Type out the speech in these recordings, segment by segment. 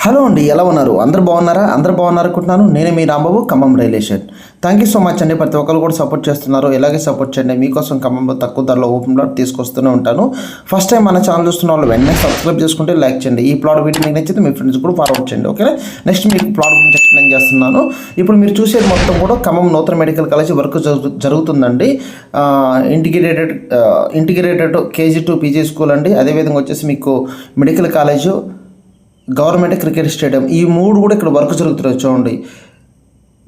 Hello అండి, ఎలా ఉన్నారు? అందరూ బాగున్నారా? అందరూ బాగున్నారు అనుకుంటున్నాను. నేనే మీ Rambabu, Khammam real estate. Thank you so much అండి. ప్రతి ఒక్కరు కూడా సపోర్ట్ చేస్తున్నారు. ఇలాగే సపోర్ట్ చేయండి. మీకోసం ఖమ్మంలో తక్కువ ధరలో ఓపెన్ ప్లాట్ తీసుకొస్తూనే ఉంటాను. ఫస్ట్ టైం మన ఛానల్ చూస్తున్న వాళ్ళు వెంటనే సబ్స్క్రైబ్ చేసుకుంటే లైక్ చేయండి. ఈ ప్లాట్ వీడియో మీకు నచ్చితే మీ ఫ్రెండ్స్ కూడా ఫార్వర్డ్ చేయండి. ఓకేనా? నెక్స్ట్ మీకు ప్లాట్ గురించి ఎక్స్ప్లెయిన్ చేస్తున్నాను. ఇప్పుడు మీరు చూసేది మొత్తం కూడా ఖమ్మం నూతన మెడికల్ కాలేజ్ వర్క్ జరుగుతుందండి. ఇంటిగ్రేటెడ్ KG2 PG స్కూల్ అండి. అదేవిధంగా వచ్చేసి మీకు medical college, government cricket stadium, ఈ మూడు కూడా ఇక్కడ వర్క్ జరుగుతున్నాయి. చూడండి,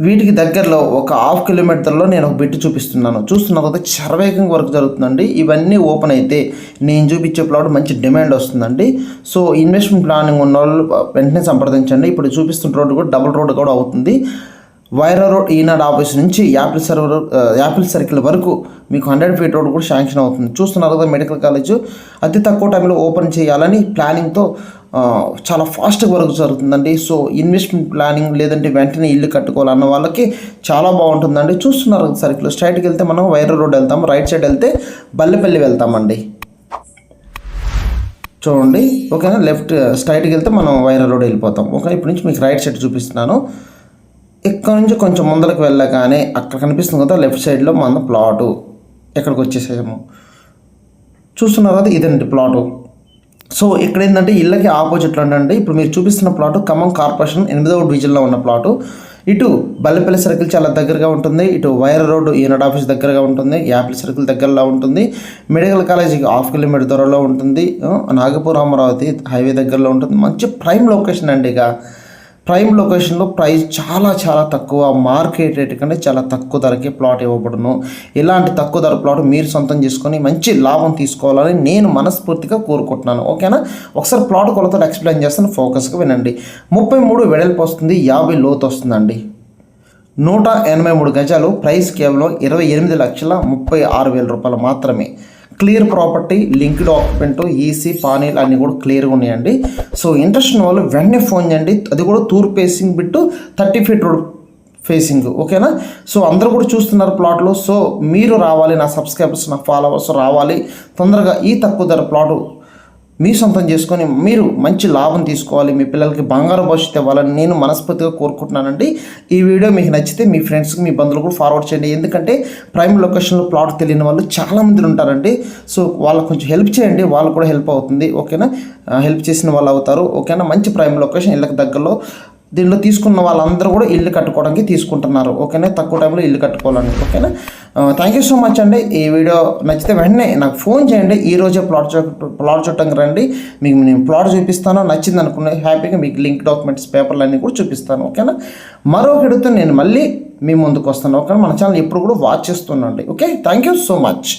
వీటికి దగ్గరలో ఒక 1/2 కిలోమీటర్లో నేను ఒక బిట్ చూపిస్తున్నాను. చూస్తున్న కదా శరవేగంగా వర్క్ జరుగుతుందండి. ఇవన్నీ ఓపెన్ అయితే నేను చూపించే ప్లాట్ మంచి డిమాండ్ వస్తుందండి. సో ఇన్వెస్ట్మెంట్ ప్లానింగ్ ఉన్న వాళ్ళు వెంటనే సంప్రదించండి. ఇప్పుడు చూపిస్తున్న రోడ్డు కూడా డబుల్ రోడ్డు కూడా అవుతుంది. వైరా రోడ్ ఈనాడు ఆఫీస్ నుంచి యాపిల్ సర్కిల్ వరకు మీకు 100 ఫీట్ రోడ్ కూడా శాంక్షన్ అవుతుంది. చూస్తున్నారు కదా, మెడికల్ కాలేజ్ అతి తక్కువ టైంలో ఓపెన్ చేయాలని ప్లానింగ్తో చాలా ఫాస్ట్గా వర్క్ జరుగుతుందండి. సో ఇన్వెస్ట్మెంట్ ప్లానింగ్ లేదంటే వెంటనే ఇల్లు కట్టుకోవాలన్న వాళ్ళకి చాలా బాగుంటుందండి. చూస్తున్నారు కదా సర్కిల్, స్ట్రైట్కి వెళ్తే మనం వైరా రోడ్ వెళ్తాం, రైట్ సైడ్ వెళ్తే బల్లెపల్లి వెళ్తామండి. చూడండి, ఓకేనా? లెఫ్ట్ స్ట్రైట్కి వెళ్తే మనం వైరా రోడ్ వెళ్ళిపోతాం. ఓకే, ఇప్పటి నుంచి మీకు రైట్ సైడ్ చూపిస్తున్నాను. ఇక్కడ నుంచి కొంచెం ముందరకు వెళ్ళగానే అక్కడ కనిపిస్తుంది కదా లెఫ్ట్ సైడ్లో మన ప్లాటు. ఎక్కడికి వచ్చేసాము చూస్తున్నారు కదా, ఇదండి ప్లాటు. సో ఇక్కడ ఏంటంటే ఇళ్ళకి ఆపోజిట్లో అండి ఇప్పుడు మీరు చూపిస్తున్న ప్లాటు ఖమ్మం కార్పొరేషన్ 8వ డివిజన్లో ఉన్న ప్లాటు. ఇటు బల్లెపల్లి సర్కిల్ చాలా దగ్గరగా ఉంటుంది, ఇటు వైరా రోడ్డు ఈనాడు ఆఫీస్ దగ్గరగా ఉంటుంది, యాపిల్ సర్కిల్ దగ్గరలో ఉంటుంది, మెడికల్ కాలేజీకి 1/2 కిలోమీటర్ దూరంలో ఉంటుంది, నాగపూర్ అమరావతి హైవే దగ్గరలో ఉంటుంది. మంచి ప్రైమ్ లొకేషన్ అండి. ఇక ప్రైమ్ లొకేషన్లో ప్రైస్ చాలా చాలా తక్కువ, మార్కెట్ రేట్ కంటే చాలా తక్కువ ధరకే ప్లాట్ ఇవ్వబడును. ఇలాంటి తక్కువ ధర ప్లాట్ మీరు సొంతం చేసుకొని మంచి లాభం తీసుకోవాలని నేను మనస్ఫూర్తిగా కోరుకుంటున్నాను. ఓకేనా? ఒకసారి ప్లాట్ కొలతలు ఎక్స్ప్లెయిన్ చేస్తాను, ఫోకస్గా వినండి. 33 వెడల్పు వస్తుంది, 50 లోతు వస్తుందండి. 183 గజాలు. ప్రైస్ కేవలం 28,36,000 రూపాయలు మాత్రమే. Clear property, linked occupant, EC, పానీలు అన్నీ కూడా క్లియర్గా ఉన్నాయండి. సో ఇంట్రెస్ట్ ఉన్న వాళ్ళు వెంటనే ఫోన్ చేయండి. అది కూడా తూర్పు facing bit, 30 feet road facing. ఓకేనా? సో అందరూ కూడా చూస్తున్నారు ప్లాట్లు. సో మీరు రావాలి, నా సబ్స్క్రైబర్స్, నా ఫాలోవర్స్ రావాలి తొందరగా. ఈ తక్కువ ధర ప్లాటు మీ సొంతం చేసుకొని మీరు మంచి లాభం తీసుకోవాలి, మీ పిల్లలకి బంగారు భవిష్యత్తు ఇవ్వాలని నేను మనస్ఫూర్తిగా కోరుకుంటున్నానండి. ఈ వీడియో మీకు నచ్చితే మీ ఫ్రెండ్స్కి, మీ బంధువులు కూడా ఫార్వర్డ్ చేయండి. ఎందుకంటే ప్రైమ్ లొకేషన్లో ప్లాట్ తెలియని వాళ్ళు చాలామంది ఉంటారండి. సో వాళ్ళకు కొంచెం హెల్ప్ చేయండి, వాళ్ళకు కూడా హెల్ప్ అవుతుంది. ఓకేనా? హెల్ప్ చేసిన వాళ్ళు అవుతారు. ఓకేనా? మంచి ప్రైమ్ లొకేషన్, ఇళ్ళకి దగ్గరలో. దీనిలో తీసుకున్న వాళ్ళందరూ కూడా ఇల్లు కట్టుకోవడానికి తీసుకుంటున్నారు. ఓకేనా? తక్కువ టైంలో ఇల్లు కట్టుకోవాలని. ఓకేనా? థ్యాంక్ యూ సో మచ్ అండి. ఈ వీడియో నచ్చితే వెంటనే నాకు ఫోన్ చేయండి. ఈరోజే ప్లాట్ చూడటానికి రండి. మీకు నేను ప్లాట్ చూపిస్తాను. నచ్చింది అనుకునే హ్యాపీగా మీకు లింక్ డాక్యుమెంట్స్, పేపర్లు అన్నీ కూడా చూపిస్తాను. ఓకేనా? మరొక వీడియోతో నేను మళ్ళీ మీ ముందుకు వస్తాను. ఓకేనా? మన ఛానల్ ఎప్పుడు కూడా వాచ్ చేస్తున్నాండి. Okay, thank you so much.